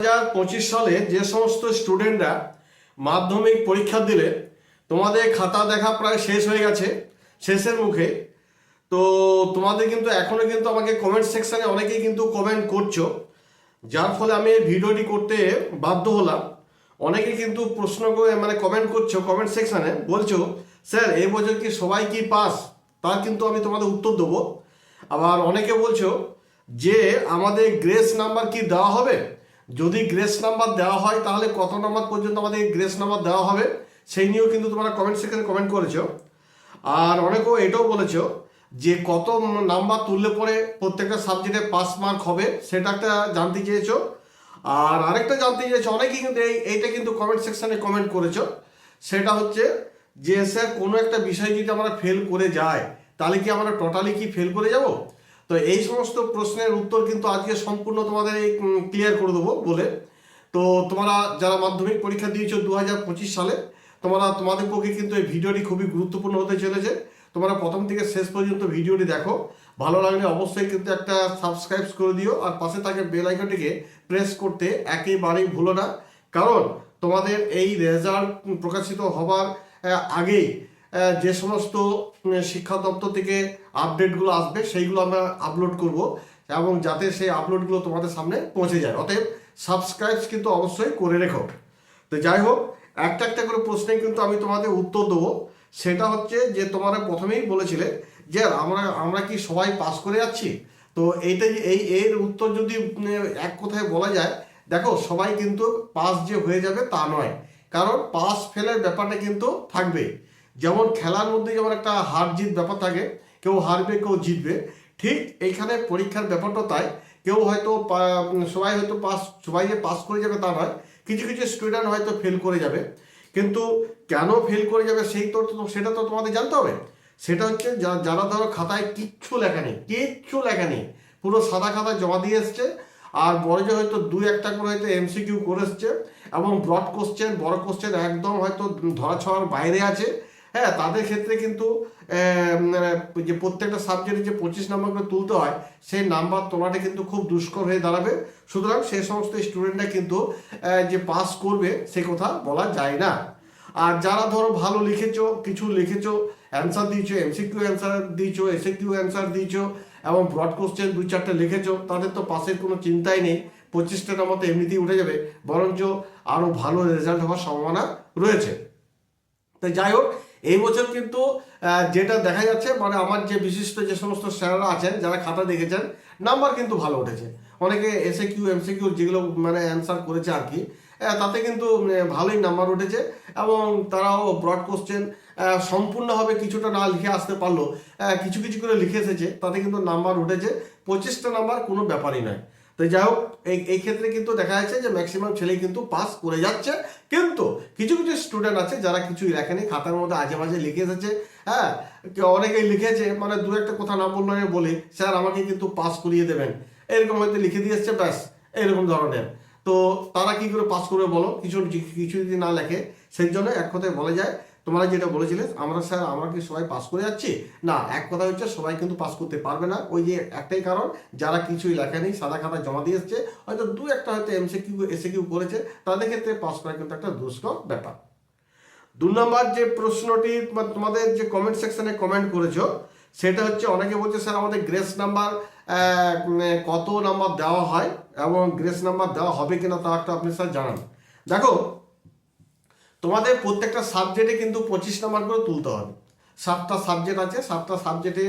2025 সালে যে সমস্ত স্টুডেন্টরা মাধ্যমিক পরীক্ষা দিলে তোমাদের খাতা দেখা প্রায় শেষ হয়ে গেছে, শেষের মুখে। তো তোমাদের কিন্তু এখনো কিন্তু আমাকে কমেন্ট সেকশনে অনেকেই কিন্তু কমেন্ট করছো, যার ফলে আমি এই ভিডিওটি করতে বাধ্য হলাম। অনেকে কিন্তু প্রশ্ন করে কমেন্ট করছো কমেন্ট সেকশনে, বলছো স্যার এই বছর কি সবাই কি পাস, তার কিন্তু আমি তোমাদের উত্তর দেবো। আবার অনেকে বলছো যে আমাদের গ্রেস নাম্বার কি দেওয়া হবে, যদি গ্রেস নাম্বার দেওয়া হয় তাহলে কত নাম্বার পর্যন্ত আমাদের গ্রেস নাম্বার দেওয়া হবে, সেই নিয়েও কিন্তু তোমরা কমেন্ট সেকশনে কমেন্ট করেছো। আর অনেকেও এটাও বলেছো যে কত নাম্বার তুললে পরে প্রত্যেকটা সাবজেক্টে পাস মার্ক হবে, সেটা একটা জানতে চেয়েছো। আর আরেকটা জানতে চেয়েছো অনেকেই কিন্তু এইটা কিন্তু কমেন্ট সেকশনে কমেন্ট করেছো, সেটা হচ্ছে যে স্যার কোনো একটা বিষয় যদি আমরা ফেল করে যাই তাহলে কি আমরা টোটালি কি ফেল করে যাব। তো এই সমস্ত প্রশ্নের উত্তর কিন্তু আজকে সম্পূর্ণ তোমাদের ক্লিয়ার করে দেবো বলে। তো তোমরা যারা মাধ্যমিক পরীক্ষা দিয়েছো 2025 সালে, তোমাদের পক্ষে কিন্তু এই ভিডিওটি খুবই গুরুত্বপূর্ণ হতে চলেছে। তোমরা প্রথম থেকে শেষ পর্যন্ত ভিডিওটি দেখো, ভালো লাগলে অবশ্যই কিন্তু একটা সাবস্ক্রাইব করে দিও, আর পাশে থাকে বেল আইকনটিকে প্রেস করতে একেবারেই ভুলো না। কারণ তোমাদের এই রেজাল্ট প্রকাশিত হবার আগেই যে সমস্ত শিক্ষা দপ্তর থেকে আপডেটগুলো আসবে সেইগুলো আমরা আপলোড করব, এবং যাতে সেই আপলোডগুলো তোমাদের সামনে পৌঁছে যায়। অতএব সাবস্ক্রাইব কিন্তু অবশ্যই করে রেখো। তো যাই হোক, একটা একটা করে প্রশ্নে কিন্তু আমি তোমাদের উত্তর দেবো। সেটা হচ্ছে যে তোমরা প্রথমেই বলেছিলে যে আমরা কি সবাই পাস করে যাচ্ছি। তো এর উত্তর যদি এক কথায় বলা যায়, দেখো সবাই কিন্তু পাস যে হয়ে যাবে তা নয়, কারণ পাস ফেলের ব্যাপারটা কিন্তু থাকবে। যেমন খেলার মধ্যে যেমন একটা হার জিত ব্যাপার থাকে, কেউ হারবে কেউ জিতবে, ঠিক এইখানে পরীক্ষার ব্যাপারটা তাই। কেউ হয়তো সবাই যে পাস করে যাবে তা নয়, কিছু কিছু স্টুডেন্ট হয়তো ফেল করে যাবে। কিন্তু কেন ফেল করে যাবে সেটা তো তোমাদের জানতে হবে। সেটা হচ্ছে যারা ধরো খাতায় কিচ্ছু লেখা নেই, পুরো সাদা খাতায় জমা দিয়ে এসছে, আর বড় যে হয়তো দুই একটা করে হয়তো এমসিকিউ করে এসছে, এবং ব্রড কোশ্চেন বড় কোশ্চেন একদম হয়তো ধরা ছোঁয়ার বাইরে আছে। হ্যাঁ, তাদের ক্ষেত্রে কিন্তু যে প্রত্যেকটা সাবজেক্টে যে 25 নম্বর করে তুলতে হয়, সেই নাম্বার তোলাটা কিন্তু খুব দুষ্কর হয়ে দাঁড়াবে। সুতরাং সেই সমস্ত স্টুডেন্টরা কিন্তু যে পাস করবে সে কথা বলা যায় না। আর যারা ধরো ভালো লিখেছো, কিছু লিখেছো, অ্যান্সার দিয়েছো, এমসিকিউ অ্যান্সার দিয়েছো, এসএকিউ অ্যান্সার দিয়েছো, এবং ব্রড কোশ্চেন 2-4টা লিখেছো, তাদের তো পাসের কোনো চিন্তাই নেই, 25টা নম্বর তো এমনিতেই উঠে যাবে, বরঞ্চ আরও ভালো রেজাল্ট হওয়ার সম্ভাবনা রয়েছে। তো যাই হোক, এই বছর কিন্তু যেটা দেখা যাচ্ছে আমার যে বিশিষ্ট যে সমস্ত স্যাররা আছেন যারা খাতা দেখেছেন, নাম্বার কিন্তু ভালো উঠেছে। অনেকে এসএকিউ এমসিকিউ যেগুলো অ্যান্সার করেছে আর কি, তাতে কিন্তু ভালোই নাম্বার উঠেছে, এবং তারাও ব্রড কোশ্চেন সম্পূর্ণভাবে কিছুটা না লিখে আসতে পারলো, কিছু কিছু করে লিখে এসেছে, তাতে কিন্তু নাম্বার উঠেছে। 25টা নাম্বার কোনো ব্যাপারই নয়। তো যাই হোক, এই ক্ষেত্রে কিন্তু দেখা যাচ্ছে যে ম্যাক্সিমাম ছেলেই কিন্তু পাস করে যাচ্ছে। কিন্তু কিছু কিছু স্টুডেন্ট আছে যারা কিছুই লেখেনি, খাতার মধ্যে আজে বাজে লিখে এসেছে। হ্যাঁ, অনেকেই লিখেছে দু একটা কথা না বললে বলে স্যার আমাকে কিন্তু পাস করিয়ে দেবেন, এরকম হয়তো লিখে দিয়ে এসছে, ব্যাস এরকম ধরনের। তো তারা কি করে পাস করবে বলো, কিছু কিছু যদি না লেখে। সেই জন্য এক কথায় বলা যায়, তোমরা যেটা বলেছিলে আমরা কি সবাই পাস করে যাচ্ছি, না, এক কথা হচ্ছে সবাই কিন্তু পাস করতে পারবে না। ওই যে একটাই কারণ, যারা কিছুই লেখেনি, সাদা খাতা জমা দিয়ে এসছে, হয়তো দু একটা হয়তো এসএকিউ করেছে, তাদের ক্ষেত্রে পাস করা কিন্তু একটা দুষ্কর ব্যাপার। 2 নম্বর যে প্রশ্নটি তোমাদের যে কমেন্ট সেকশনে কমেন্ট করেছো, সেটা হচ্ছে অনেকে বলছে স্যার আমাদের গ্রেস নাম্বার কত নাম্বার দেওয়া হয়, এবং গ্রেস নাম্বার দেওয়া হবে কিনা তা একটা আপনি স্যার জানান। দেখো, তোমাদের প্রত্যেকটা সাবজেক্টে কিন্তু 25 নাম্বার করে তুলতে হবে। 7টা সাবজেক্ট আছে, 7টা সাবজেক্টে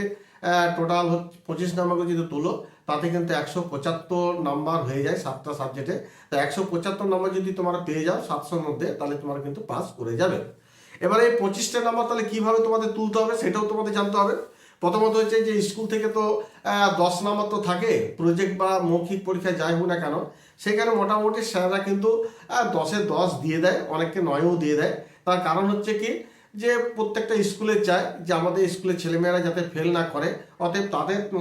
টোটাল 25 নাম্বার করে যদি তুলো, তাতে কিন্তু 175 নাম্বার হয়ে যায় 7টা সাবজেক্টে। তো 175 নাম্বার যদি তোমরা পেয়ে যাও 700-র মধ্যে, তাহলে তোমরা কিন্তু পাস করে যাবে। এবারে এই 25টা নাম্বার তাহলে কীভাবে তোমাদের তুলতে হবে সেটাও তোমাদের জানতে হবে। প্রথমত হচ্ছে যে স্কুল থেকে তো 10 নাম্বার তো থাকে, প্রজেক্ট বা মৌখিক পরীক্ষায় যাই হোক না কেন, সেখানে মোটামুটি স্যাররা কিন্তু 10-এ 10 দিয়ে দেয়, অনেককে 9-ও দিয়ে দেয়। তার কারণ হচ্ছে কি, যে প্রত্যেকটা স্কুলে চায় যে আমাদের স্কুলের ছেলেমেয়েরা যাতে ফেল না করে। অতএব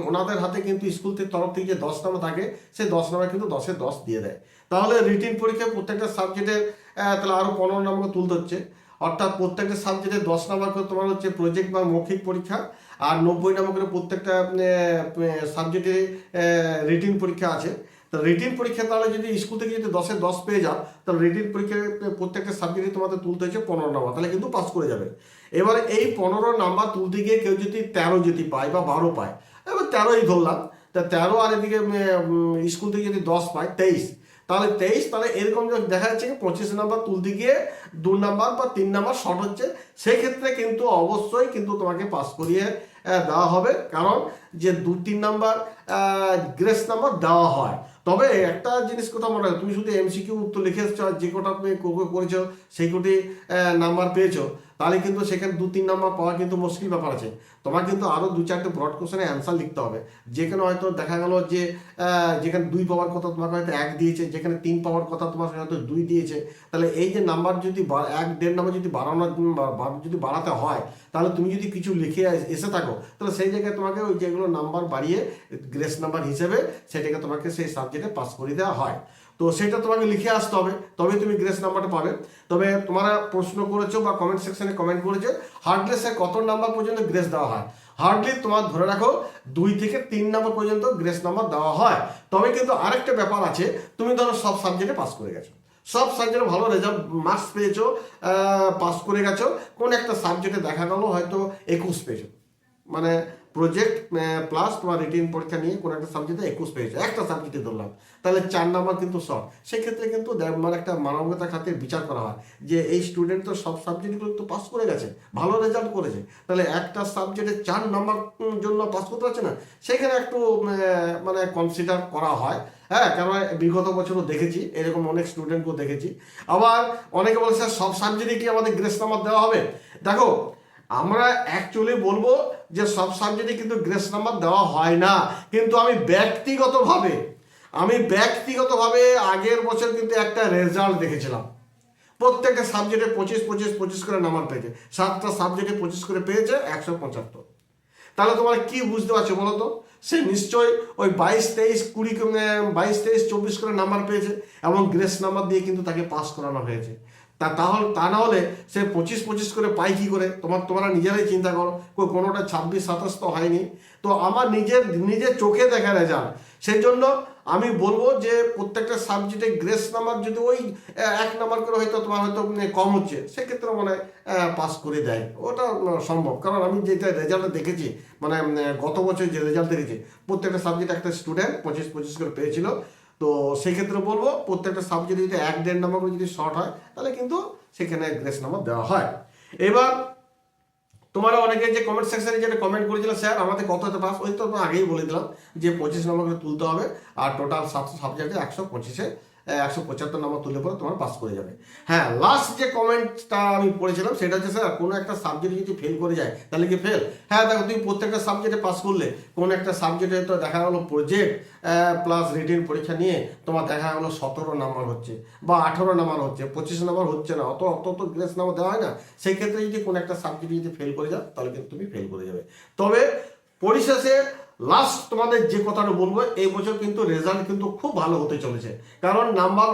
ওনাদের হাতে কিন্তু স্কুল তরফ থেকে যে 10 নাম্বার থাকে, সেই 10 নাম্বার কিন্তু 10-এ 10 দিয়ে দেয়। তাহলে রিটিন পরীক্ষায় প্রত্যেকটা সাবজেক্টের তাহলে আরও 15 নাম্বার তুলতে হচ্ছে। অর্থাৎ প্রত্যেকটা সাবজেক্টে 10 নাম্বার করে তোমার হচ্ছে প্রজেক্ট বা মৌখিক পরীক্ষা, আর 90 নাম্বার করে প্রত্যেকটা সাবজেক্টে রিটিন পরীক্ষা আছে। তাহলে রিটিন পরীক্ষা তাহলে যদি স্কুল থেকে যদি 10-এ 10 পেয়ে যাও, তাহলে রিটিন পরীক্ষায় প্রত্যেকটা সাবজেক্টে তোমাদের তুলতে হচ্ছে 15 নাম্বার, তাহলে কিন্তু পাস করে যাবে। এবারে এই 15 নাম্বার তুলতে গিয়ে কেউ যদি 13 যদি পায় বা 12 পায়, এবার 13ই ধরলাম, তা 13 আর এদিকে স্কুল থেকে যদি 10 পায় 23, তাহলে 23, তাহলে এরকম দেখা যাচ্ছে কি 25 নাম্বার তুলতে গিয়ে 2 নাম্বার বা 3 নাম্বার শর্ট হচ্ছে, সেই ক্ষেত্রে কিন্তু অবশ্যই কিন্তু তোমাকে পাস করিয়ে দেওয়া হবে, কারণ যে 2-3 নাম্বার গ্রেস নাম্বার দেওয়া হয়। তবে একটা জিনিস কথা মনে হয়, তুমি শুধু এমসিকিউ উত্তর লিখে এসছো আর যে কটা তুমি করেছো সেই কোটি নাম্বার পেয়েছো, তাহলে কিন্তু সেখানে 2-3 নাম্বার পাওয়া কিন্তু মুশকিল ব্যাপার আছে। তোমার কিন্তু আরও 2-4টে ব্রড কোশ্চেনে অ্যান্সার লিখতে হবে, যেখানে হয়তো দেখা গেল যে যেখানে 2 পাওয়ার কথা তোমাকে হয়তো 1 দিয়েছে, যেখানে 3 পাওয়ার কথা তোমার হয়তো 2 দিয়েছে। তাহলে এই যে নাম্বার যদি 1-1.5 নাম্বার যদি বাড়াতে হয়, তাহলে তুমি যদি কিছু লিখে এসে থাকো, তাহলে সেই জায়গায় তোমাকে ওই যেগুলো নাম্বার বাড়িয়ে গ্রেস নাম্বার হিসেবে সেটাকে তোমাকে সেই সাবজেক্টে পাস করে দেওয়া হয়। তো সেটা তোমাকে লিখে আসতে হবে, তবে তুমি গ্রেস নাম্বারটা পাবে। তবে তোমরা প্রশ্ন করেছো বা কমেন্ট সেকশনে কমেন্ট করেছো হার্ডলেসে কত নাম্বার পর্যন্ত গ্রেস দেওয়া হয়। হার্ডলি তোমার ধরে রাখো 2 থেকে 3 নাম্বার পর্যন্ত গ্রেস নাম্বার দেওয়া হয়। তবে কিন্তু আরেকটা ব্যাপার আছে, তুমি ধরো সব সাবজেক্টে পাস করে গেছো, সব সাবজেক্টে ভালো রেজাল্ট মার্কস পেয়েছো, পাস করে গেছো, কোন একটা সাবজেক্টে দেখা গেল হয়তো 21 পেয়েছো, মানে প্রজেক্ট প্লাস তোমার রিটিন পরীক্ষা নিয়ে কোনো একটা সাবজেক্টে 21 পেয়েছো, একটা সাবজেক্টে ধরলাম, তাহলে 4 নাম্বার কিন্তু শর্ট। সেক্ষেত্রে কিন্তু মানে একটা মানবতা খাতির বিচার করা হয় যে এই স্টুডেন্ট তো সব সাবজেক্টগুলো তো পাস করে গেছে, ভালো রেজাল্ট করেছে, তাহলে একটা সাবজেক্টে 4 নাম্বার জন্য পাস করতে পারছে না, সেখানে একটু মানে কনসিডার করা হয়। হ্যাঁ, কারণ বিগত বছরও দেখেছি এরকম অনেক স্টুডেন্টকেও দেখেছি। আবার অনেকে বলে স্যার সব সাবজেক্টে কি আমাদের গ্রেস নাম্বার দেওয়া হবে? দেখো, আমরা অ্যাকচুয়ালি বলবো যে সব সাবজেক্টে কিন্তু গ্রেস নাম্বার দেওয়া হয় না, কিন্তু আমি ব্যক্তিগতভাবে আগের বছর কিন্তু একটা রেজাল্ট দেখেছিলাম, প্রত্যেকটা সাবজেক্টে 25 করে নাম্বার পেয়েছে, 7টা সাবজেক্টে 25 করে পেয়েছে, 175। তাহলে তোমরা কি বুঝতে পারছো বলো তো? সে নিশ্চয়ই ওই 22-23 করে নাম্বার পেয়েছে এবং গ্রেস নাম্বার দিয়ে কিন্তু তাকে পাস করানো হয়েছে। তা না হলে সে 25 করে পাই কি করে? তোমরা নিজেরাই চিন্তা করো, কোনোটা 26-27 তো হয়নি। তো আমার নিজের চোখে দেখা রেজাল্ট, সেই জন্য আমি বলবো যে প্রত্যেকটা সাবজেক্টে গ্রেস নাম্বার যদি ওই 1 নাম্বার করে হয়তো তোমার হয়তো কম হচ্ছে, সেক্ষেত্রে মনে হয় পাস করে দেয়, ওটা সম্ভব। কারণ আমি যেটা রেজাল্ট দেখেছি, মানে গত বছর যে রেজাল্ট দেখেছি, প্রত্যেকটা সাবজেক্টে একটা স্টুডেন্ট 25 করে পেয়েছিল। তো সেক্ষেত্রে বলবো প্রত্যেকটা সাবজেক্টে যদি 1-1.5 নাম্বার করে যদি শর্ট হয়, তাহলে কিন্তু সেখানে গ্রেস নাম্বার দেওয়া হয়। এবার তোমরা অনেকে যে কমেন্ট সেকশনে যেটা কমেন্ট করেছিল স্যার আমাদের কত হতে পাস, ওই তো আগেই বলে দিলাম যে 25 নম্বর করে তুলতে হবে, আর টোটাল 700 সাবজেক্টে 175 নম্বর তুললে পরে তোমার পাস করে যাবে। হ্যাঁ, লাস্ট যে কমেন্টটা আমি পড়েছিলাম সেটা হচ্ছে স্যার কোনো একটা সাবজেক্টে যদি ফেল করে যায় তাহলে কি ফেল? হ্যাঁ দেখো, তুমি প্রত্যেকটা সাবজেক্টে পাস করলে কোনো একটা সাবজেক্টে তো দেখা গেলো প্রজেক্ট প্লাস রিটেন পরীক্ষা নিয়ে তোমার দেখা গেলো 17 নাম্বার হচ্ছে বা 18 নাম্বার হচ্ছে, 25 নাম্বার হচ্ছে না, অত তো গ্রেস নাম্বার দেওয়া হয় না। সেই ক্ষেত্রে যদি কোনো একটা সাবজেক্টে যদি ফেল করে যাও তাহলে কিন্তু তুমি ফেল করে যাবে। তবে পরিশেষে লাস্ট তোমাদের যে কথাটা বলবো, এই বছর কিন্তু রেজাল্ট কিন্তু খুব ভালো হতে চলেছে, কারণ নাম্বার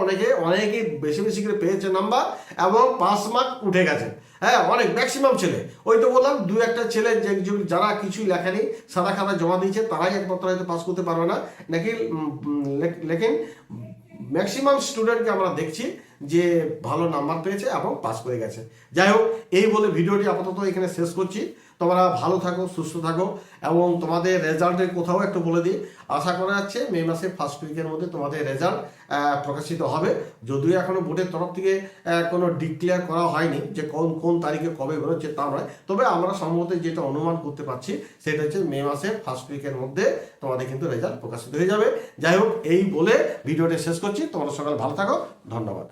অনেকেই বেশি করে পেয়েছে নাম্বার এবং পাস মার্ক উঠে গেছে। হ্যাঁ, অনেক ম্যাক্সিমাম ছেলে, ওই তো বললাম 2-1টা ছেলে যারা কিছুই লেখেনি, সাদা খাতা জমা দিয়েছে, তারাই একমাত্র হয়তো পাস করতে পারবে না, নাকি লেকিন ম্যাক্সিমাম স্টুডেন্টকে আমরা দেখছি যে ভালো নাম্বার পেয়েছে এবং পাস করে গেছে। যাই হোক, এই বলে ভিডিওটি আপাতত এখানে শেষ করছি। তোমরা ভালো থাকো, সুস্থ থাকো এবং তোমাদের রেজাল্টের কোথাও একটু বলে দিই, আশা করা যাচ্ছে মে মাসে ফার্স্ট উইকের মধ্যে তোমাদের রেজাল্ট প্রকাশিত হবে। যদিও এখনো বোর্ডের তরফ থেকে কোনো ডিক্লেয়ার করা হয়নি যে কোন তারিখে কবে বেরোচ্ছে তা নয়, তবে আমরা সম্ভবত যেটা অনুমান করতে পারছি সেটা হচ্ছে মে মাসের ফার্স্ট উইকের মধ্যে তোমাদের কিন্তু রেজাল্ট প্রকাশিত হয়ে যাবে। যাই হোক, এই বলে ভিডিওটি শেষ করছি। তোমরা সকালে ভালো থাকো, ধন্যবাদ।